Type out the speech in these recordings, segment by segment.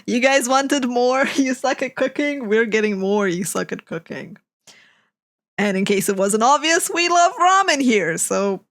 You guys wanted more, you suck at cooking, we're getting more, you suck at cooking. And in case it wasn't obvious, we love ramen here, so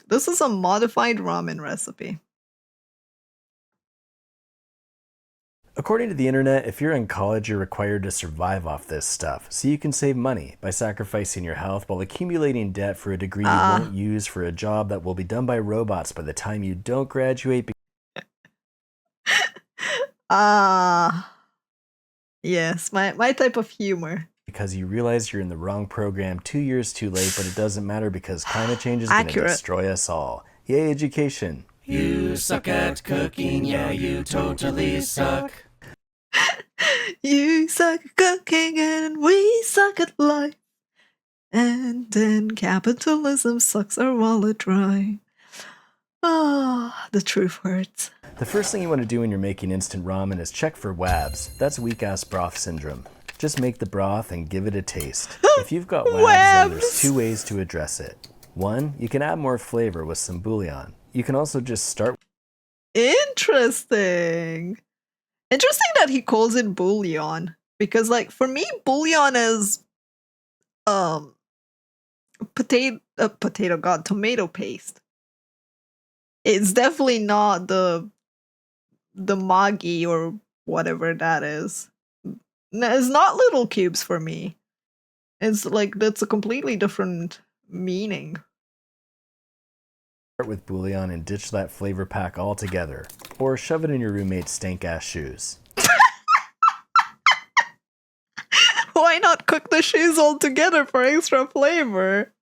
this is a modified ramen recipe. According to the internet, if you're in college, you're required to survive off this stuff, so you can save money by sacrificing your health while accumulating debt for a degree you won't use for a job that will be done by robots by the time you don't graduate. Yes, my type of humor. Because you realize you're in the wrong program 2 years too late, but it doesn't matter because climate change is going to destroy us all. Yay, education. You suck at cooking, yeah, you totally suck. You suck at cooking and we suck at life. And then capitalism sucks our wallet dry. Ah, the truth hurts. The first thing you want to do when you're making instant ramen is check for WABs. That's weak-ass broth syndrome. Just make the broth and give it a taste. If you've got WABs, then there's 2 ways to address it. 1, you can add more flavor with some bouillon. You can also just start. Interesting. Interesting that he calls it bouillon. Because, like, for me, bouillon is tomato paste. It's definitely not the Maggi or whatever that is. It's not little cubes for me. It's like, that's a completely different meaning. Start with bouillon and ditch that flavor pack altogether. Or shove it in your roommate's stank-ass shoes. Why not cook the shoes all together for extra flavor?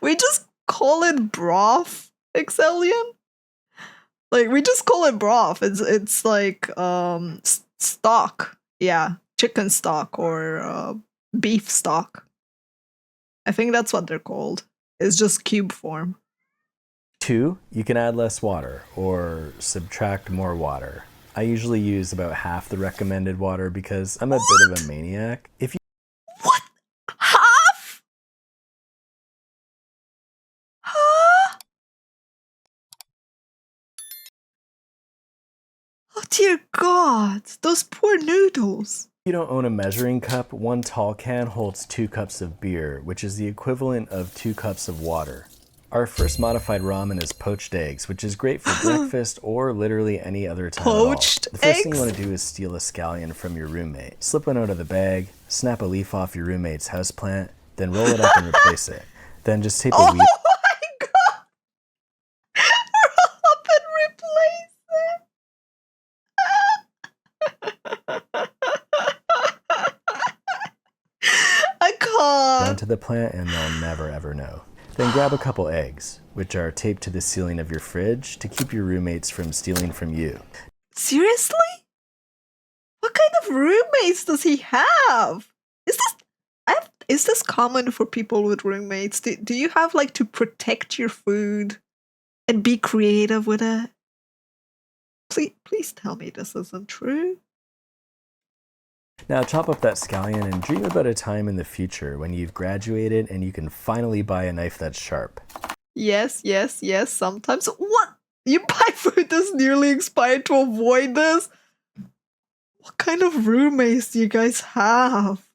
We just call it broth, Excellion? Like, we just call it broth. It's like stock. Yeah, chicken stock or beef stock. I think that's what they're called. It's just cube form. 2, you can add less water or subtract more water. I usually use about half the recommended water because I'm a bit of a maniac. What? Half? Huh? Oh dear God, those poor noodles. If you don't own a measuring cup, 1 tall can holds 2 cups of beer, which is the equivalent of 2 cups of water. Our first modified ramen is poached eggs, which is great for breakfast or literally any other time Poached at all. The first eggs? thing you want to do is steal a scallion from your roommate. Slip one out of the bag, snap a leaf off your roommate's houseplant, then roll it up and replace it. Then just tape a weed. Oh my God! Roll up and replace it. I can't. Down to the plant and they'll never ever know. Then grab a couple eggs, which are taped to the ceiling of your fridge to keep your roommates from stealing from you. Seriously? What kind of roommates does he have? Is this common for people with roommates? Do you have, like, to protect your food and be creative with it? Please tell me this isn't true. Now chop up that scallion and dream about a time in the future when you've graduated and you can finally buy a knife that's sharp. Yes, sometimes. What? You buy food that's nearly expired to avoid this? What kind of roommates do you guys have?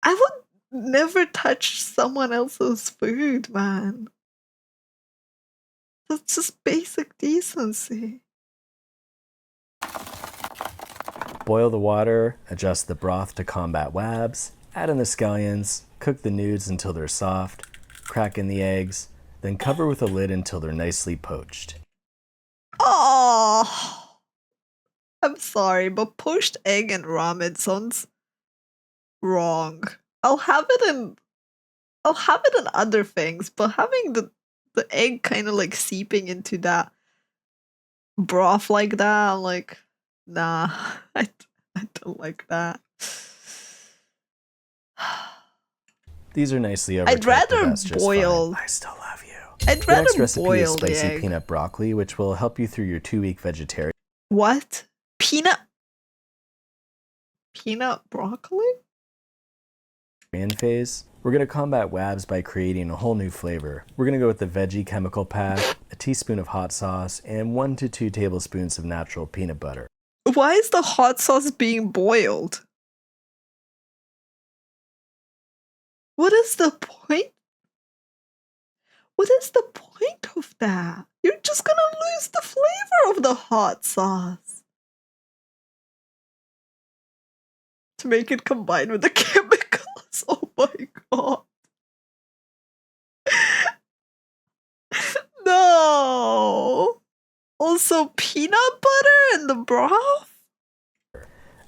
I would never touch someone else's food, man. That's just basic decency. Boil the water, adjust the broth to combat WABs, add in the scallions, cook the nudes until they're soft, crack in the eggs, then cover with a lid until they're nicely poached. Oh, I'm sorry, but poached egg and ramen sounds wrong. I'll have it in other things, but having the egg kind of like seeping into that broth like that, I'm like, nah, I don't like that. These are nicely overcooked. I'd rather boil. I still love you. I'd rather the next recipe is boil the spicy egg. peanut broccoli, which will help you through your 2-week vegetarian What? Peanut broccoli? phase. We're going to combat WABs by creating a whole new flavor. We're going to go with the veggie chemical pack, a teaspoon of hot sauce, and 1 to 2 tablespoons of natural peanut butter. Why is the hot sauce being boiled? What is the point? What is the point of that? You're just gonna lose the flavor of the hot sauce. To make it combine with the chemicals. Oh my god. No. Also peanut butter in the broth?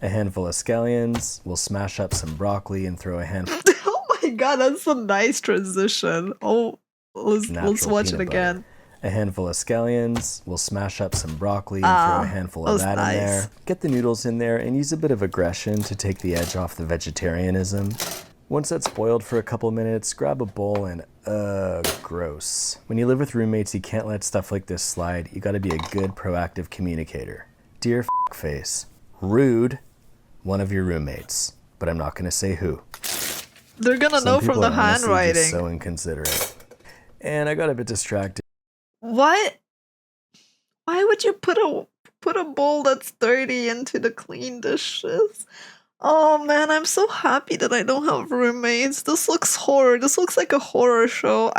A handful of scallions. We'll smash up some broccoli and throw a handful Oh my god, that's a nice transition. Oh, let's watch it again. Butter. A handful of scallions. We'll smash up some broccoli and throw a handful of that in there. Get the noodles in there and use a bit of aggression to take the edge off the vegetarianism. Once that's boiled for a couple minutes, grab a bowl and gross. When you live with roommates, you can't let stuff like this slide. You gotta be a good proactive communicator. Dear face, rude, one of your roommates, but I'm not gonna say who. They're gonna know from the handwriting. Just so inconsiderate. And I got a bit distracted. What? Why would you put a bowl that's dirty into the clean dishes? Oh man, I'm so happy that I don't have roommates. This looks horror. This looks like a horror show.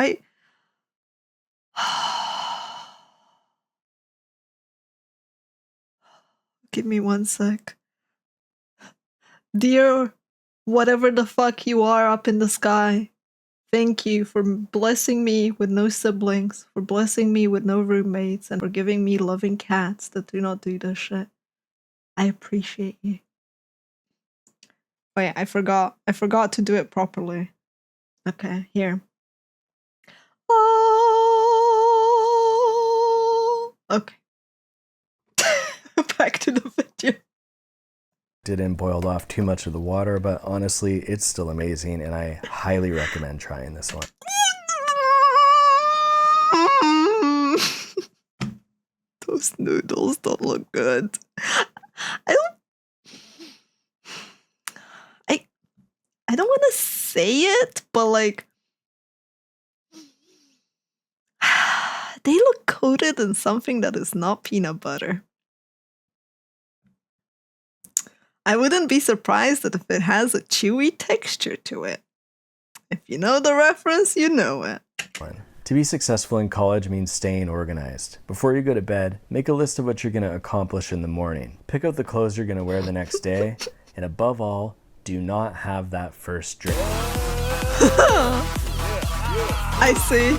Give me 1 sec. Dear whatever the fuck you are up in the sky, thank you for blessing me with no siblings, for blessing me with no roommates, and for giving me loving cats that do not do this shit. I appreciate you. Wait, I forgot to do it properly. Okay, here. Oh, okay. Back to the video. Didn't boil off too much of the water, but honestly, it's still amazing, and I highly recommend trying this one. Those noodles don't look good. I don't want to say it, but like, they look coated in something that is not peanut butter. I wouldn't be surprised if it has a chewy texture to it. If you know the reference, you know it. To be successful in college means staying organized. Before you go to bed, make a list of what you're going to accomplish in the morning. Pick out the clothes you're going to wear the next day, and above all, do not have that first drink. I see.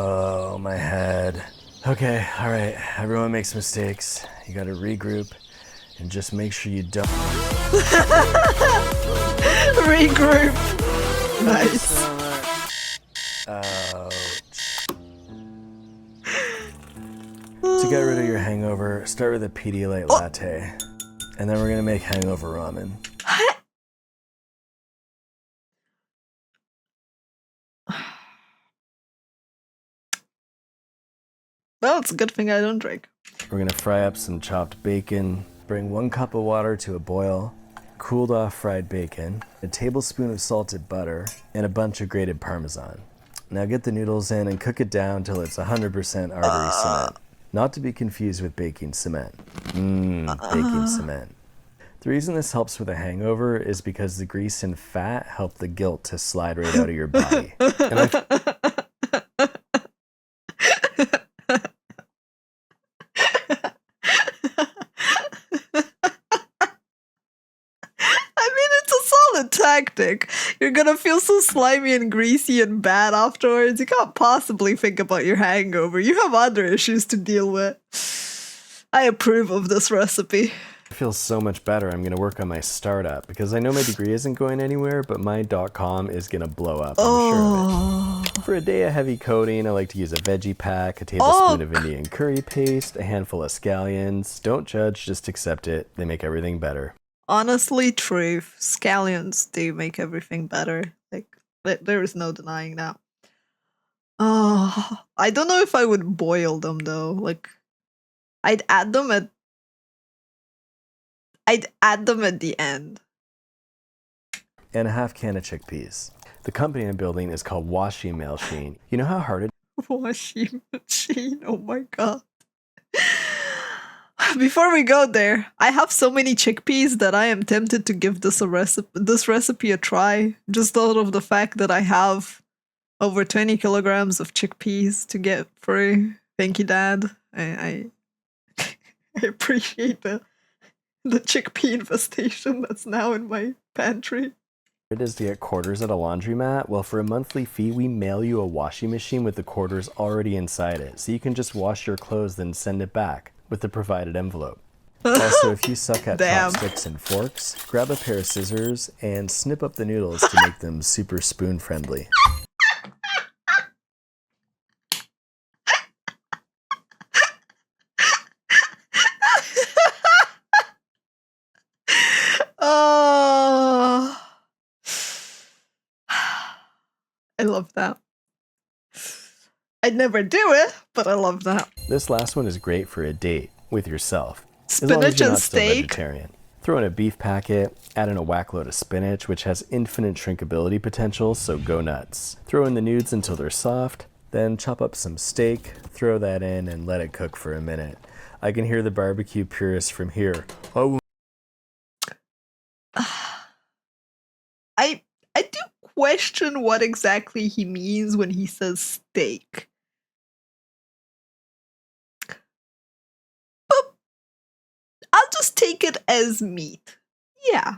Oh, my head. Okay, all right. Everyone makes mistakes. You got to regroup and just make sure you don't. Regroup. Nice. Ouch. To get rid of your hangover, start with a Pedialyte latte. And then we're gonna make hangover ramen. Well, it's a good thing I don't drink. We're gonna fry up some chopped bacon. Bring 1 cup of water to a boil. Cooled off fried bacon, a tablespoon of salted butter, and a bunch of grated Parmesan. Now get the noodles in and cook it down till it's 100% artery cement. Not to be confused with baking cement. Baking cement. The reason this helps with a hangover is because the grease and fat help the guilt to slide right out of your body. Tactic. You're gonna feel so slimy and greasy and bad afterwards. You can't possibly think about your hangover. You have other issues to deal with. I approve of this recipe. I feel so much better. I'm gonna work on my startup because I know my degree isn't going anywhere, but my .com is gonna blow up. I'm sure of it. For a day of heavy coding, I like to use a veggie pack, a tablespoon of Indian curry paste, a handful of scallions. Don't judge, just accept it. They make everything better. Honestly, truth. Scallions do make everything better. Like, there is no denying that. Oh, I don't know if I would boil them though. Like, I'd add them at the end. and a half can of chickpeas. The company I'm building is called Washing Machine. You know how hard it Washing machine. Oh my god. Before we go there, I have so many chickpeas that I am tempted to give this recipe a try, just out of the fact that I have over 20 kilograms of chickpeas to get free. Thank you, Dad. I I appreciate the chickpea infestation that's now in my pantry. is to get quarters at a laundromat? Well, for a monthly fee, we mail you a washing machine with the quarters already inside it, so you can just wash your clothes then send it back with the provided envelope. Also, if you suck at Damn. chopsticks and forks, grab a pair of scissors and snip up the noodles to make them super spoon friendly. Oh, I love that. I'd never do it, but I love that. This last one is great for a date with yourself. As long as Spinach you're and not still steak. vegetarian. Throw in a beef packet, add in a whack load of spinach, which has infinite shrinkability potential, so go nuts. Throw in the nudes until they're soft, then chop up some steak, throw that in, and let it cook for a minute. I can hear the barbecue purists from here. Oh, I do question what exactly he means when he says steak. But I'll just take it as meat. Yeah,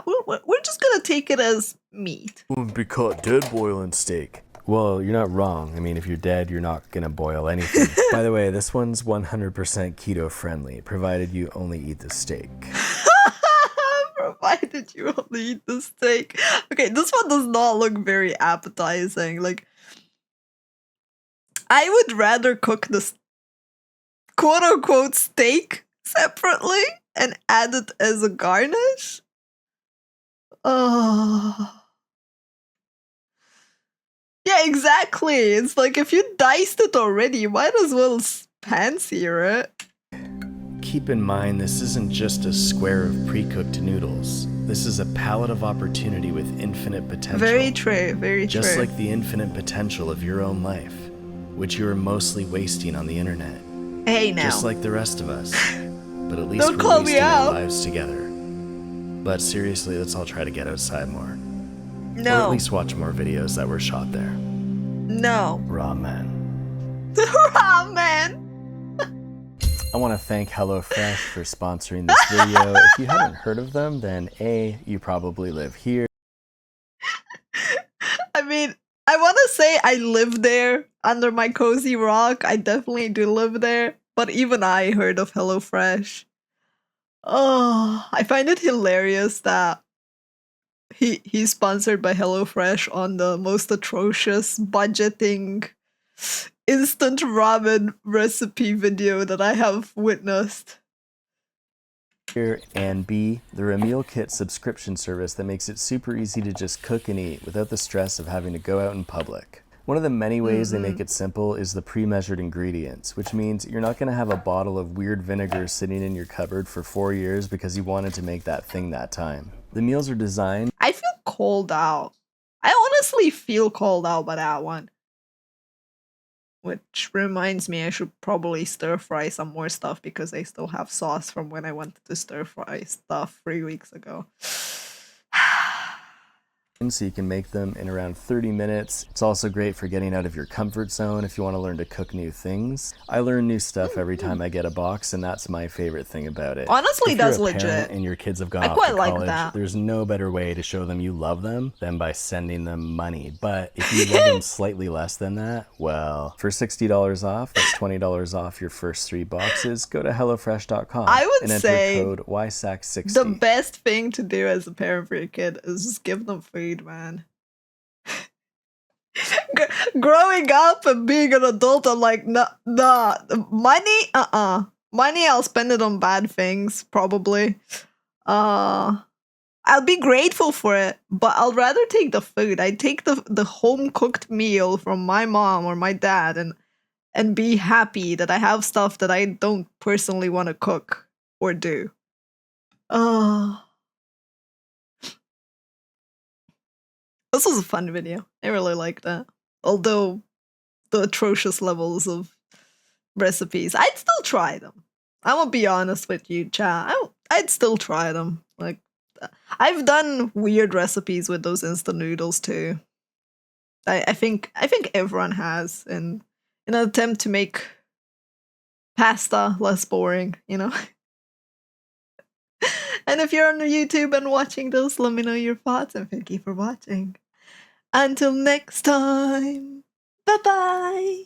we're just gonna take it as meat. wouldn't be caught dead boiling steak. Well, you're not wrong. I mean, if you're dead, you're not gonna boil anything. By the way, this one's 100% keto friendly, provided you only eat the steak. Provided you only eat the steak. Okay, this one does not look very appetizing. Like, I would rather cook this quote unquote steak separately and add it as a garnish. Oh. Yeah, exactly. It's like if you diced it already, you might as well pan-sear it. Keep in mind, this isn't just a square of pre-cooked noodles. This is a palette of opportunity with infinite potential. Very true, very true. Just like the infinite potential of your own life, which you are mostly wasting on the internet. Hey now. Just like the rest of us. But at least Don't we're call me wasting our out. lives together. But seriously, let's all try to get outside more. Or at No. least watch more videos that were shot there. No. Ramen. Ramen. I want to thank HelloFresh for sponsoring this video. If you haven't heard of them, then A, you probably live here. I mean, I want to say I live there under my cozy rock. I definitely do live there. But even I heard of HelloFresh. Oh, I find it hilarious that he's sponsored by HelloFresh on the most atrocious budgeting instant ramen recipe video that I have witnessed. And B, they're a meal kit subscription service that makes it super easy to just cook and eat without the stress of having to go out in public. One of the many ways they make it simple is the pre-measured ingredients, which means you're not going to have a bottle of weird vinegar sitting in your cupboard for 4 years because you wanted to make that thing that time. The meals are designed. I feel called out. I honestly feel called out by that one. Which reminds me, I should probably stir fry some more stuff because I still have sauce from when I wanted to stir fry stuff 3 weeks ago. So you can make them in around 30 minutes. It's also great for getting out of your comfort zone if you want to learn to cook new things. I learn new stuff every time I get a box, and that's my favorite thing about it. Honestly, if you're that's a parent legit. and your kids have gone I off quite to like college, that. there's no better way to show them you love them than by sending them money. But if you love them slightly less than that, well, for $60 off, that's $20 off your first 3 boxes. Go to HelloFresh.com I would and enter say code YSAC60. The best thing to do as a parent for your kid is just give them food, man. Growing up and being an adult, I'm like, nah, money, money, I'll spend it on bad things, probably. I'll be grateful for it, but I'll rather take the food. I take the home cooked meal from my mom or my dad and be happy that I have stuff that I don't personally want to cook or do. This was a fun video. I really liked that. Although the atrocious levels of recipes, I'd still try them. I'm gonna be honest with you, chat. I'd still try them. Like, I've done weird recipes with those instant noodles too. I think everyone has in an attempt to make pasta less boring, you know. And if you're on YouTube and watching this, let me know your thoughts and thank you for watching. Until next time, bye bye.